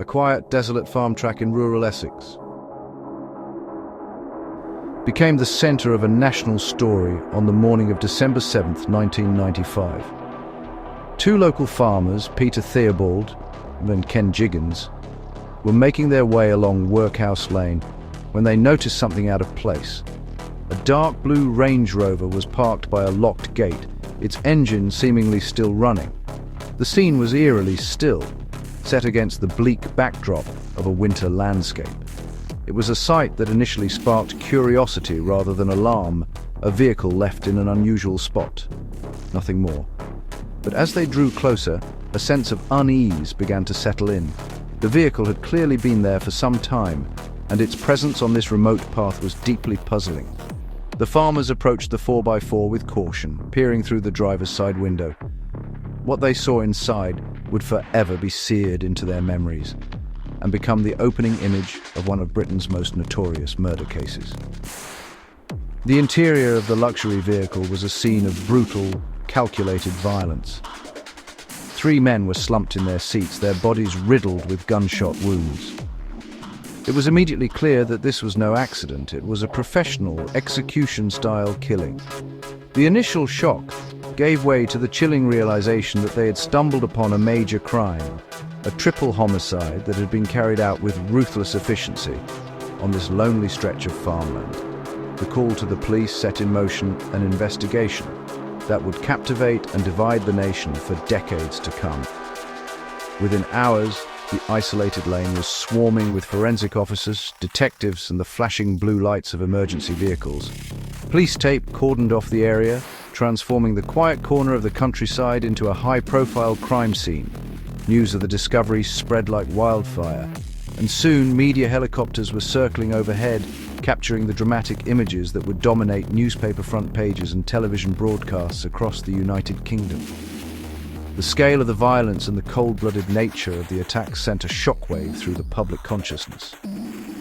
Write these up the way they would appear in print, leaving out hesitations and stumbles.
quiet, desolate farm track in rural Essex became the center of a national story on the morning of December 7th, 1995. Two local farmers, Peter Theobald and Ken Jiggins, were making their way along Workhouse Lane when they noticed something out of place. A dark blue Range Rover was parked by a locked gate, its engine seemingly still running. The scene was eerily still, set against the bleak backdrop of a winter landscape. It was a sight that initially sparked curiosity rather than alarm, a vehicle left in an unusual spot. Nothing more. But as they drew closer, a sense of unease began to settle in. The vehicle had clearly been there for some time, and its presence on this remote path was deeply puzzling. The farmers approached the 4x4 with caution, peering through the driver's side window. What they saw inside would forever be seared into their memories and become the opening image of one of Britain's most notorious murder cases. The interior of the luxury vehicle was a scene of brutal, calculated violence. Three men were slumped in their seats, their bodies riddled with gunshot wounds. It was immediately clear that this was no accident. It was a professional, execution-style killing. The initial shock gave way to the chilling realization that they had stumbled upon a major crime, a triple homicide that had been carried out with ruthless efficiency on this lonely stretch of farmland. The call to the police set in motion an investigation that would captivate and divide the nation for decades to come. Within hours, the isolated lane was swarming with forensic officers, detectives, and the flashing blue lights of emergency vehicles. Police tape cordoned off the area, transforming the quiet corner of the countryside into a high-profile crime scene. News of the discovery spread like wildfire, and soon media helicopters were circling overhead, capturing the dramatic images that would dominate newspaper front pages and television broadcasts across the United Kingdom. The scale of the violence and the cold-blooded nature of the attack sent a shockwave through the public consciousness.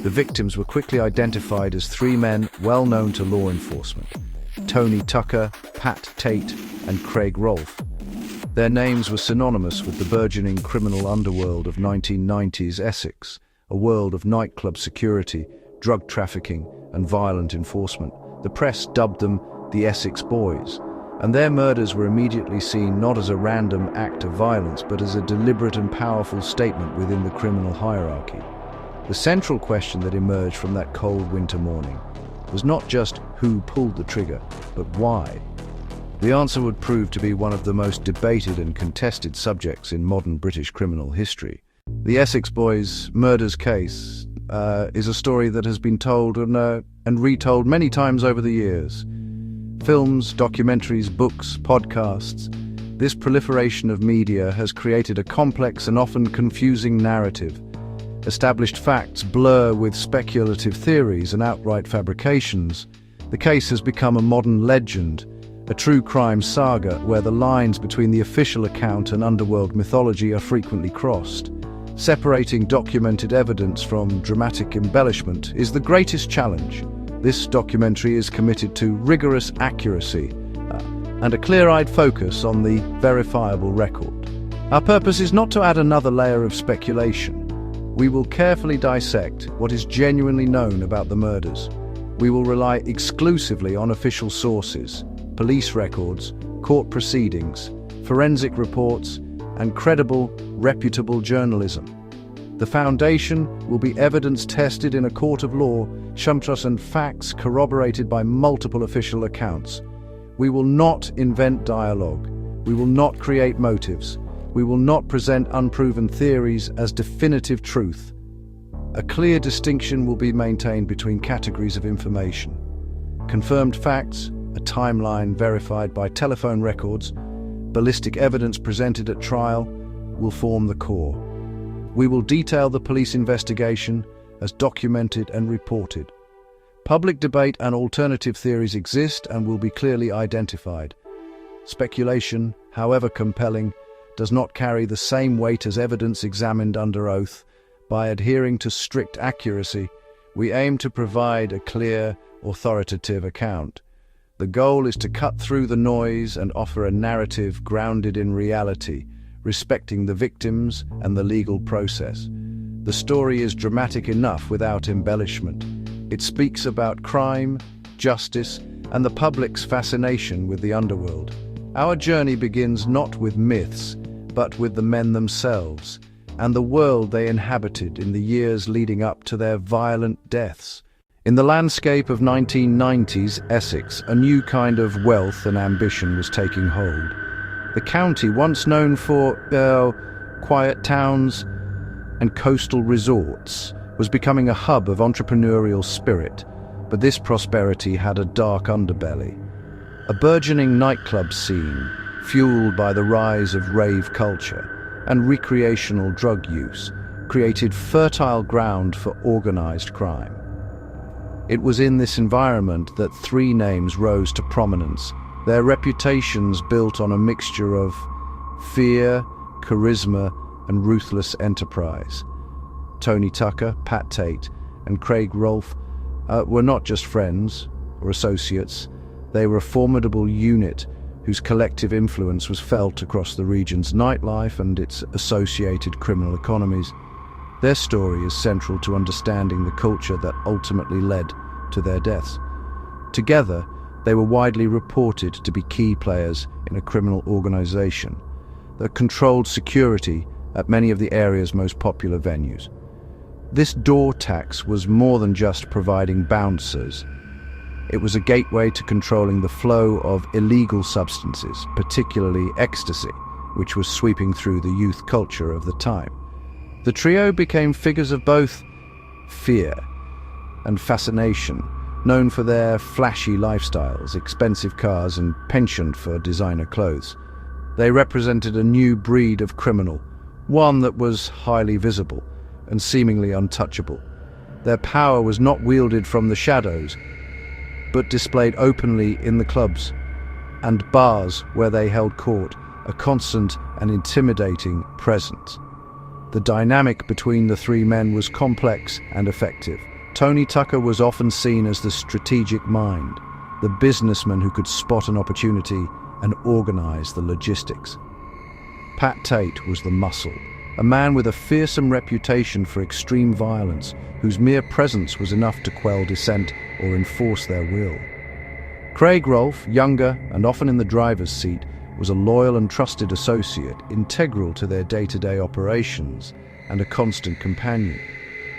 The victims were quickly identified as three men well known to law enforcement: Tony Tucker, Pat Tate, and Craig Rolfe. Their names were synonymous with the burgeoning criminal underworld of 1990s Essex, a world of nightclub security, drug trafficking, and violent enforcement. The press dubbed them the Essex Boys, and their murders were immediately seen not as a random act of violence, but as a deliberate and powerful statement within the criminal hierarchy. The central question that emerged from that cold winter morning was not just who pulled the trigger, but why. The answer would prove to be one of the most debated and contested subjects in modern British criminal history. The Essex Boys murders case is a story that has been told and retold many times over the years. Films, documentaries, books, podcasts. This proliferation of media has created a complex and often confusing narrative. Established facts blur with speculative theories and outright fabrications. The case has become a modern legend, a true crime saga where the lines between the official account and underworld mythology are frequently crossed. Separating documented evidence from dramatic embellishment is the greatest challenge. This documentary is committed to rigorous accuracy and a clear-eyed focus on the verifiable record. Our purpose is not to add another layer of speculation. We will carefully dissect what is genuinely known about the murders. We will rely exclusively on official sources, police records, court proceedings, forensic reports, and credible, reputable journalism. The foundation will be evidence tested in a court of law, shumtrus and facts corroborated by multiple official accounts. We will not invent dialogue. We will not create motives. We will not present unproven theories as definitive truth. A clear distinction will be maintained between categories of information. Confirmed facts, a timeline verified by telephone records, ballistic evidence presented at trial will form the core. We will detail the police investigation as documented and reported. Public debate and alternative theories exist and will be clearly identified. Speculation, however compelling, does not carry the same weight as evidence examined under oath. By adhering to strict accuracy, we aim to provide a clear, authoritative account. The goal is to cut through the noise and offer a narrative grounded in reality, respecting the victims and the legal process. The story is dramatic enough without embellishment. It speaks about crime, justice, and the public's fascination with the underworld. Our journey begins not with myths, but with the men themselves, and the world they inhabited in the years leading up to their violent deaths. In the landscape of 1990s Essex, a new kind of wealth and ambition was taking hold. The county, once known for quiet towns and coastal resorts, was becoming a hub of entrepreneurial spirit, but this prosperity had a dark underbelly. A burgeoning nightclub scene, fueled by the rise of rave culture and recreational drug use, created fertile ground for organized crime. It was in this environment that three names rose to prominence, their reputations built on a mixture of fear, charisma, and ruthless enterprise. Tony Tucker, Tate, and Craig Rolfe were not just friends or associates. They were a formidable unit whose collective influence was felt across the region's nightlife and its associated criminal economies. Their story is central to understanding the culture that ultimately led to their deaths. Together, they were widely reported to be key players in a criminal organization that controlled security at many of the area's most popular venues. This door tax was more than just providing bouncers. It was a gateway to controlling the flow of illegal substances, particularly ecstasy, which was sweeping through the youth culture of the time. The trio became figures of both fear and fascination, known for their flashy lifestyles, expensive cars, and penchant for designer clothes. They represented a new breed of criminal, one that was highly visible and seemingly untouchable. Their power was not wielded from the shadows, but displayed openly in the clubs and bars where they held court, a constant and intimidating presence. The dynamic between the three men was complex and effective. Tony Tucker was often seen as the strategic mind, the businessman who could spot an opportunity and organize the logistics. Tate was the muscle, a man with a fearsome reputation for extreme violence, whose mere presence was enough to quell dissent or enforce their will. Craig Rolfe, younger and often in the driver's seat, was a loyal and trusted associate, integral to their day-to-day operations and a constant companion.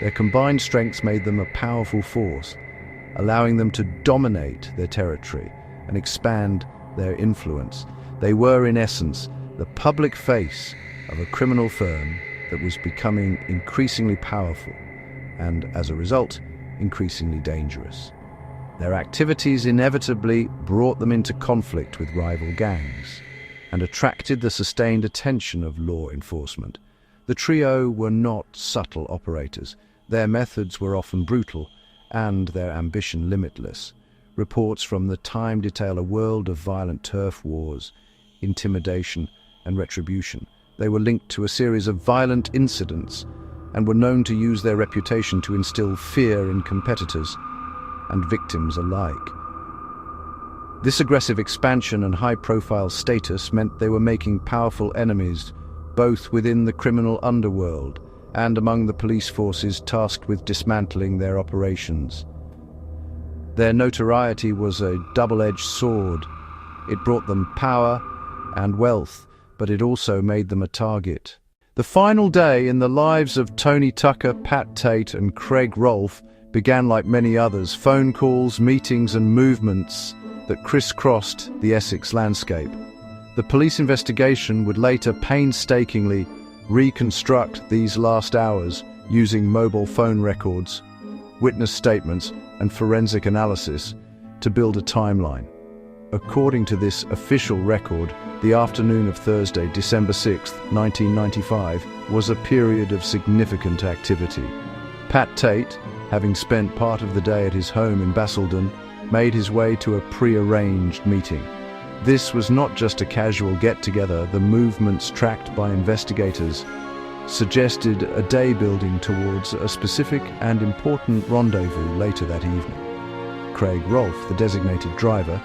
Their combined strengths made them a powerful force, allowing them to dominate their territory and expand their influence. They were, in essence, the public face of a criminal firm that was becoming increasingly powerful and, as a result, increasingly dangerous. Their activities inevitably brought them into conflict with rival gangs and attracted the sustained attention of law enforcement. The trio were not subtle operators. Their methods were often brutal and their ambition limitless. Reports from the time detail a world of violent turf wars, intimidation, and retribution. They were linked to a series of violent incidents and were known to use their reputation to instill fear in competitors and victims alike. This aggressive expansion and high-profile status meant they were making powerful enemies, both within the criminal underworld and among the police forces tasked with dismantling their operations. Their notoriety was a double-edged sword. It brought them power and wealth, but it also made them a target. The final day in the lives of Tony Tucker, Tate, and Craig Rolfe began like many others: phone calls, meetings, and movements that crisscrossed the Essex landscape. The police investigation would later painstakingly reconstruct these last hours using mobile phone records, witness statements, and forensic analysis to build a timeline. According to this official record, the afternoon of Thursday, December 6, 1995, was a period of significant activity. Tate, having spent part of the day at his home in Basildon, made his way to a pre-arranged meeting. This was not just a casual get-together. The movements tracked by investigators suggested a day building towards a specific and important rendezvous later that evening. Craig Rolfe, the designated driver,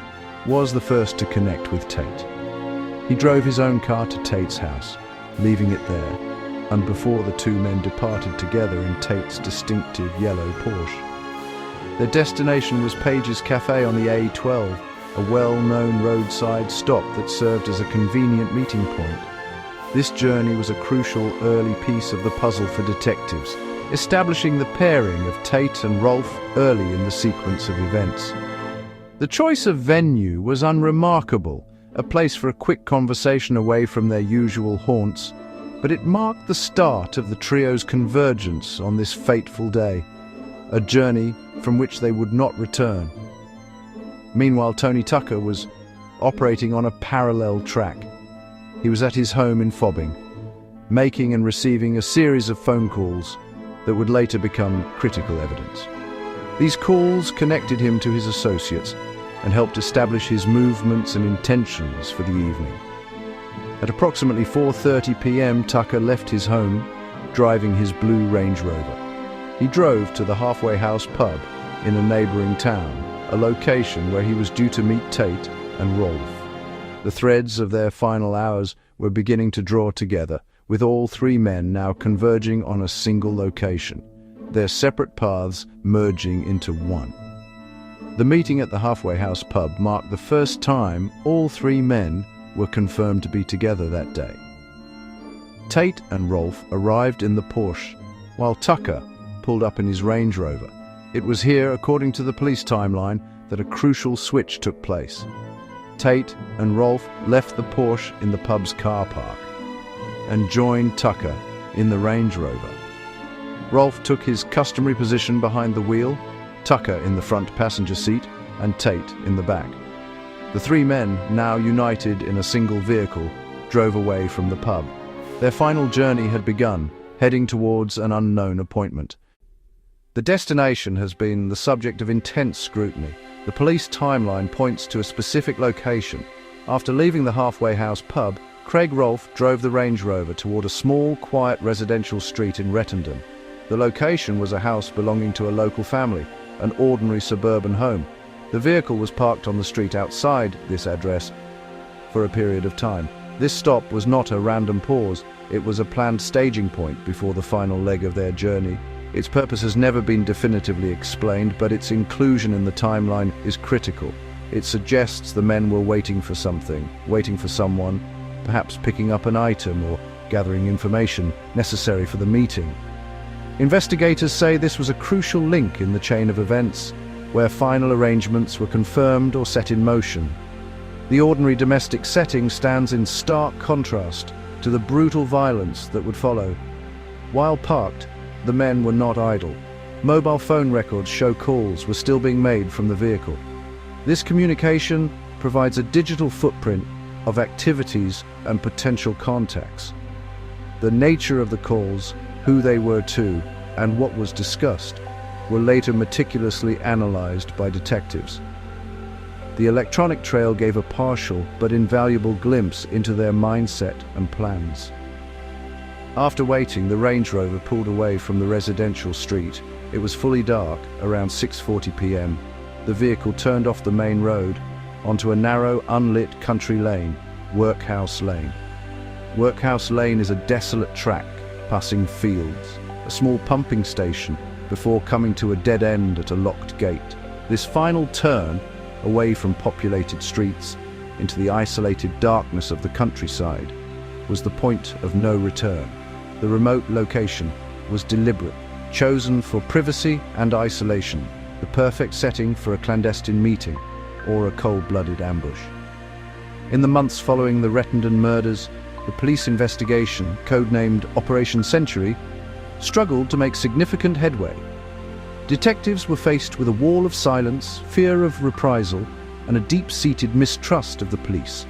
was the first to connect with Tate. He drove his own car to Tate's house, leaving it there, and before the two men departed together in Tate's distinctive yellow Porsche. Their destination was Page's Cafe on the A12, a well-known roadside stop that served as a convenient meeting point. This journey was a crucial early piece of the puzzle for detectives, establishing the pairing of Tate and Rolfe early in the sequence of events. The choice of venue was unremarkable, a place for a quick conversation away from their usual haunts, but it marked the start of the trio's convergence on this fateful day, a journey from which they would not return. Meanwhile, Tony Tucker was operating on a parallel track. He was at his home in Fobbing, making and receiving a series of phone calls that would later become critical evidence. These calls connected him to his associates and helped establish his movements and intentions for the evening. At approximately 4:30 p.m., Tucker left his home, driving his blue Range Rover. He drove to the Halfway House pub in a neighbouring town, a location where he was due to meet Tate and Rolfe. The threads of their final hours were beginning to draw together, with all three men now converging on a single location, their separate paths merging into one. The meeting at the Halfway House pub marked the first time all three men were confirmed to be together that day. Tate and Rolfe arrived in the Porsche, while Tucker pulled up in his Range Rover. It was here, according to the police timeline, that a crucial switch took place. Tate and Rolfe left the Porsche in the pub's car park and joined Tucker in the Range Rover. Rolfe took his customary position behind the wheel, Tucker in the front passenger seat and Tate in the back. The three men, now united in a single vehicle, drove away from the pub. Their final journey had begun, heading towards an unknown appointment. The destination has been the subject of intense scrutiny. The police timeline points to a specific location. After leaving the Halfway House pub, Craig Rolfe drove the Range Rover toward a small, quiet residential street in Rettendon. The location was a house belonging to a local family, an ordinary suburban home. The vehicle was parked on the street outside this address for a period of time. This stop was not a random pause, it was a planned staging point before the final leg of their journey. Its purpose has never been definitively explained, but its inclusion in the timeline is critical. It suggests the men were waiting for something, waiting for someone, perhaps picking up an item or gathering information necessary for the meeting. Investigators say this was a crucial link in the chain of events, where final arrangements were confirmed or set in motion. The ordinary domestic setting stands in stark contrast to the brutal violence that would follow. While parked, the men were not idle. Mobile phone records show calls were still being made from the vehicle. This communication provides a digital footprint of activities and potential contacts. The nature of the calls, who they were to, and what was discussed were later meticulously analyzed by detectives. The electronic trail gave a partial but invaluable glimpse into their mindset and plans. After waiting, the Range Rover pulled away from the residential street. It was fully dark, around 6:40 p.m. The vehicle turned off the main road onto a narrow, unlit country lane, Workhouse Lane. Workhouse Lane is a desolate track passing fields, a small pumping station, before coming to a dead end at a locked gate. This final turn, away from populated streets, into the isolated darkness of the countryside, was the point of no return. The remote location was deliberate, chosen for privacy and isolation, the perfect setting for a clandestine meeting or a cold-blooded ambush. In the months following the Rettendon murders, the police investigation, codenamed Operation Century, struggled to make significant headway. Detectives were faced with a wall of silence, fear of reprisal, and a deep-seated mistrust of the police.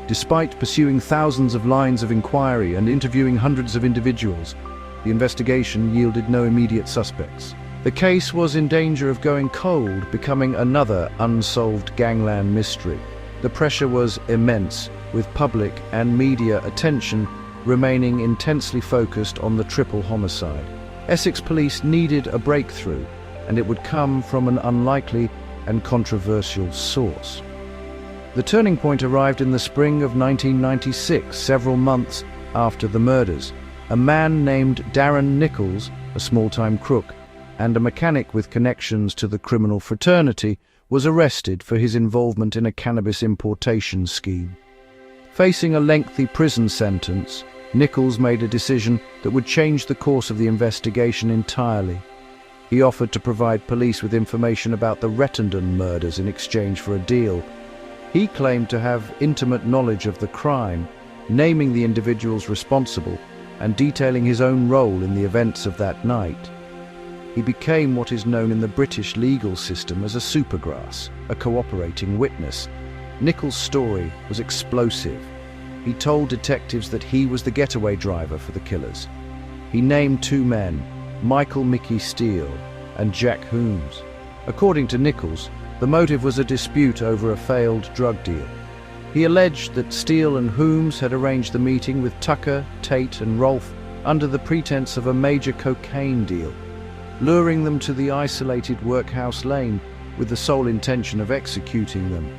Despite pursuing thousands of lines of inquiry and interviewing hundreds of individuals, the investigation yielded no immediate suspects. The case was in danger of going cold, becoming another unsolved gangland mystery. The pressure was immense, with public and media attention remaining intensely focused on the triple homicide. Essex police needed a breakthrough, and it would come from an unlikely and controversial source. The turning point arrived in the spring of 1996, several months after the murders. a man named Darren Nichols, a small-time crook, and a mechanic with connections to the criminal fraternity, was arrested for his involvement in a cannabis importation scheme. Facing a lengthy prison sentence, Nichols made a decision that would change the course of the investigation entirely. He offered to provide police with information about the Rettendon murders in exchange for a deal. He claimed to have intimate knowledge of the crime, naming the individuals responsible and detailing his own role in the events of that night. He became what is known in the British legal system as a supergrass, a cooperating witness. Nichols' story was explosive. He told detectives that he was the getaway driver for the killers. He named two men, Michael Mickey Steele and Jack Holmes. According to Nichols, the motive was a dispute over a failed drug deal. He alleged that Steele and Holmes had arranged the meeting with Tucker, Tate and Rolfe under the pretense of a major cocaine deal, luring them to the isolated workhouse lane with the sole intention of executing them.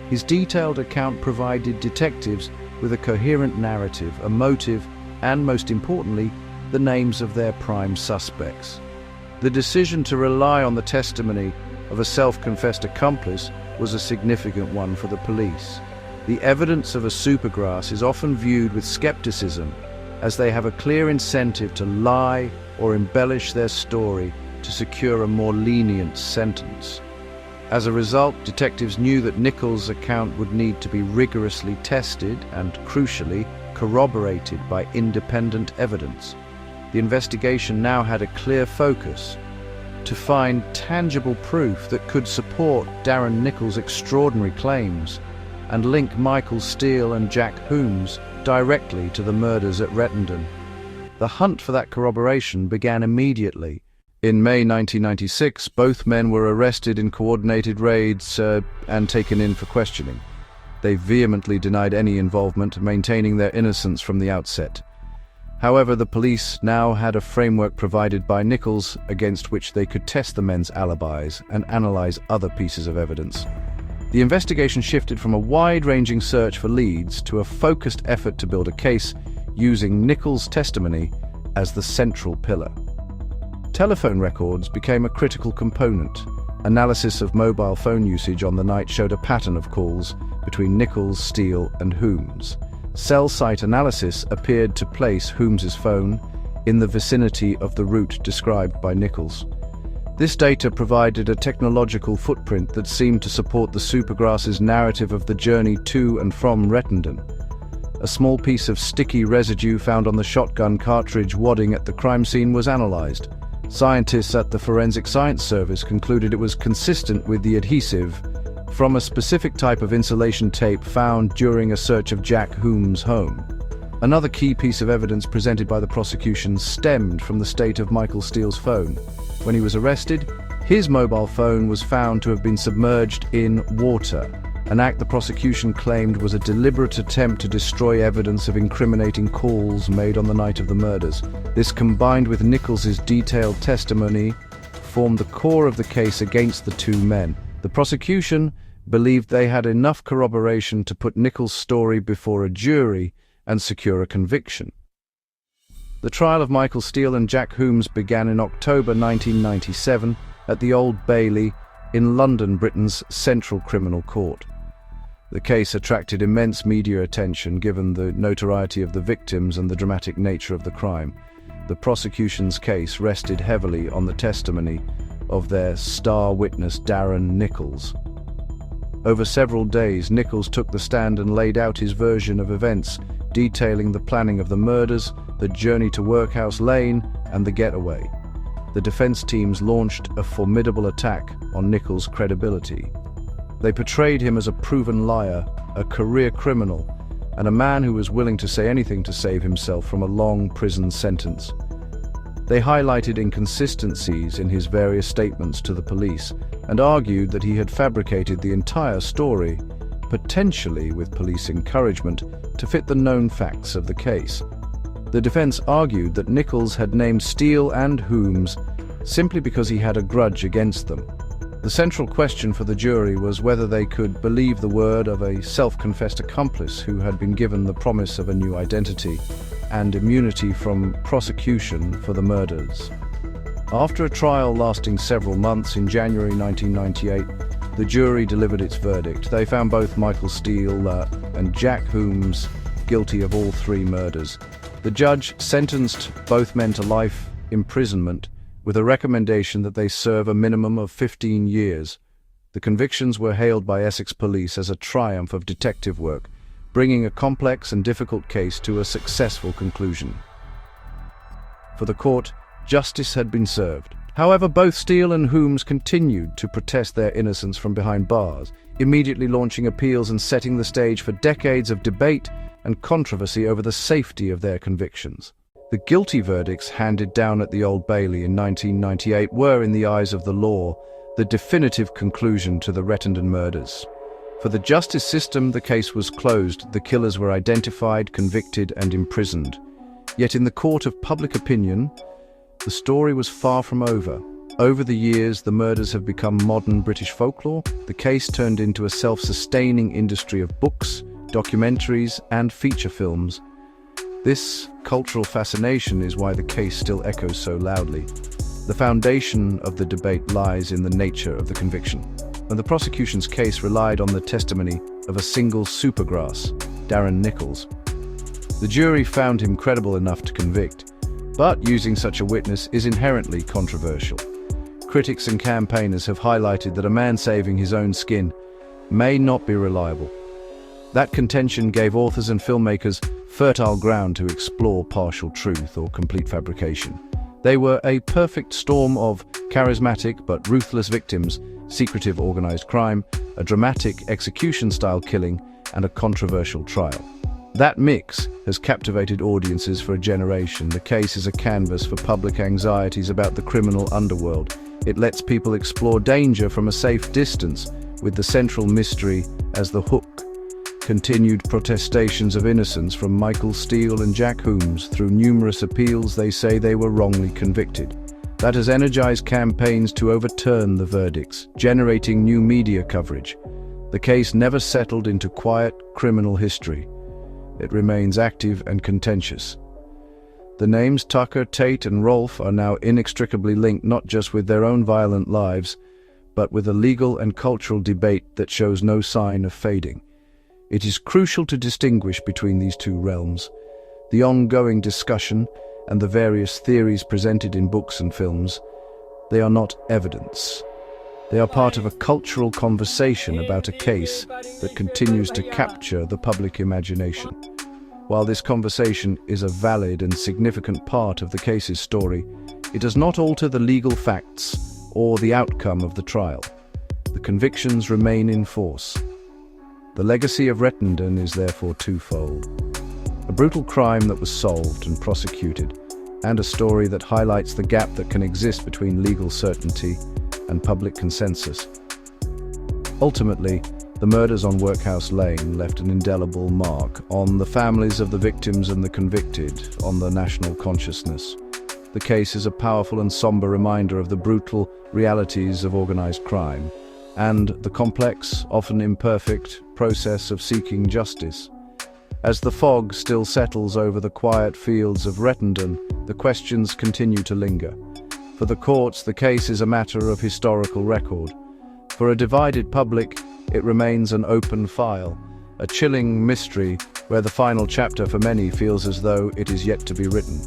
His detailed account provided detectives with a coherent narrative, a motive, and most importantly, the names of their prime suspects. The decision to rely on the testimony of a self-confessed accomplice was a significant one for the police. The evidence of a supergrass is often viewed with skepticism, as they have a clear incentive to lie or embellish their story to secure a more lenient sentence. As a result, detectives knew that Nichols' account would need to be rigorously tested and, crucially, corroborated by independent evidence. The investigation now had a clear focus: to find tangible proof that could support Darren Nichols' extraordinary claims and link Michael Steele and Jack Holmes directly to the murders at Rettendon. The hunt for that corroboration began immediately. In May 1996, both men were arrested in coordinated raids and taken in for questioning. They vehemently denied any involvement, maintaining their innocence from the outset. However, the police now had a framework provided by Nichols against which they could test the men's alibis and analyze other pieces of evidence. The investigation shifted from a wide-ranging search for leads to a focused effort to build a case using Nichols' testimony as the central pillar. Telephone records became a critical component. Analysis of mobile phone usage on the night showed a pattern of calls between Nichols, Steele, and Holmes. Cell site analysis appeared to place Holmes's phone in the vicinity of the route described by Nichols. This data provided a technological footprint that seemed to support the supergrass's narrative of the journey to and from Rettendon. A small piece of sticky residue found on the shotgun cartridge wadding at the crime scene was analyzed. Scientists at the Forensic Science Service concluded it was consistent with the adhesive from a specific type of insulation tape found during a search of Jack Holmes' home. Another key piece of evidence presented by the prosecution stemmed from the state of Michael Steele's phone. When he was arrested, his mobile phone was found to have been submerged in water, an act the prosecution claimed was a deliberate attempt to destroy evidence of incriminating calls made on the night of the murders. This, combined with Nichols' detailed testimony, formed the core of the case against the two men. The prosecution believed they had enough corroboration to put Nichols' story before a jury and secure a conviction. The trial of Michael Steele and Jack Holmes began in October 1997 at the Old Bailey in London, Britain's Central Criminal Court. The case attracted immense media attention given the notoriety of the victims and the dramatic nature of the crime. The prosecution's case rested heavily on the testimony of their star witness Darren Nichols. Over several days, Nichols took the stand and laid out his version of events, detailing the planning of the murders, the journey to Workhouse Lane, and the getaway. The defense teams launched a formidable attack on Nichols' credibility. They portrayed him as a proven liar, a career criminal, and a man who was willing to say anything to save himself from a long prison sentence. They highlighted inconsistencies in his various statements to the police and argued that he had fabricated the entire story, potentially with police encouragement, to fit the known facts of the case. The defense argued that Nichols had named Steele and Holmes simply because he had a grudge against them. The central question for the jury was whether they could believe the word of a self-confessed accomplice who had been given the promise of a new identity. and immunity from prosecution for the murders. After a trial lasting several months in January 1998, the jury delivered its verdict. They found both Michael Steele and Jack Holmes guilty of all three murders. The judge sentenced both men to life imprisonment with a recommendation that they serve a minimum of 15 years. The convictions were hailed by Essex police as a triumph of detective work, bringing a complex and difficult case to a successful conclusion. For the court, justice had been served. However, both Steele and Holmes continued to protest their innocence from behind bars, immediately launching appeals and setting the stage for decades of debate and controversy over the safety of their convictions. The guilty verdicts handed down at the Old Bailey in 1998 were, in the eyes of the law, the definitive conclusion to the Rettendon murders. For the justice system, the case was closed. The killers were identified, convicted, and imprisoned. Yet in the court of public opinion, the story was far from over. Over the years, the murders have become modern British folklore. The case turned into a self-sustaining industry of books, documentaries, and feature films. This cultural fascination is why the case still echoes so loudly. The foundation of the debate lies in the nature of the conviction. And the prosecution's case relied on the testimony of a single supergrass, Darren Nichols. The jury found him credible enough to convict, but using such a witness is inherently controversial. Critics and campaigners have highlighted that a man saving his own skin may not be reliable. That contention gave authors and filmmakers fertile ground to explore partial truth or complete fabrication. They were a perfect storm of charismatic but ruthless victims, secretive organized crime, a dramatic execution-style killing, and a controversial trial. That mix has captivated audiences for a generation. The case is a canvas for public anxieties about the criminal underworld. It lets people explore danger from a safe distance, with the central mystery as the hook. Continued protestations of innocence from Michael Steele and Jack Holmes. Through numerous appeals, they say they were wrongly convicted. That has energized campaigns to overturn the verdicts, generating new media coverage. The case never settled into quiet criminal history. It remains active and contentious. The names Tucker, Tate, and Rolfe are now inextricably linked, not just with their own violent lives, but with a legal and cultural debate that shows no sign of fading. It is crucial to distinguish between these two realms. The ongoing discussion and the various theories presented in books and films, they are not evidence. They are part of a cultural conversation about a case that continues to capture the public imagination. While this conversation is a valid and significant part of the case's story, it does not alter the legal facts or the outcome of the trial. The convictions remain in force. The legacy of Rettendon is therefore twofold: a brutal crime that was solved and prosecuted, and a story that highlights the gap that can exist between legal certainty and public consensus. Ultimately, the murders on Workhouse Lane left an indelible mark on the families of the victims and the convicted, on the national consciousness. The case is a powerful and somber reminder of the brutal realities of organized crime, and the complex, often imperfect, process of seeking justice. As the fog still settles over the quiet fields of Rettendon, the questions continue to linger. For the courts, the case is a matter of historical record. For a divided public, it remains an open file, a chilling mystery where the final chapter for many feels as though it is yet to be written.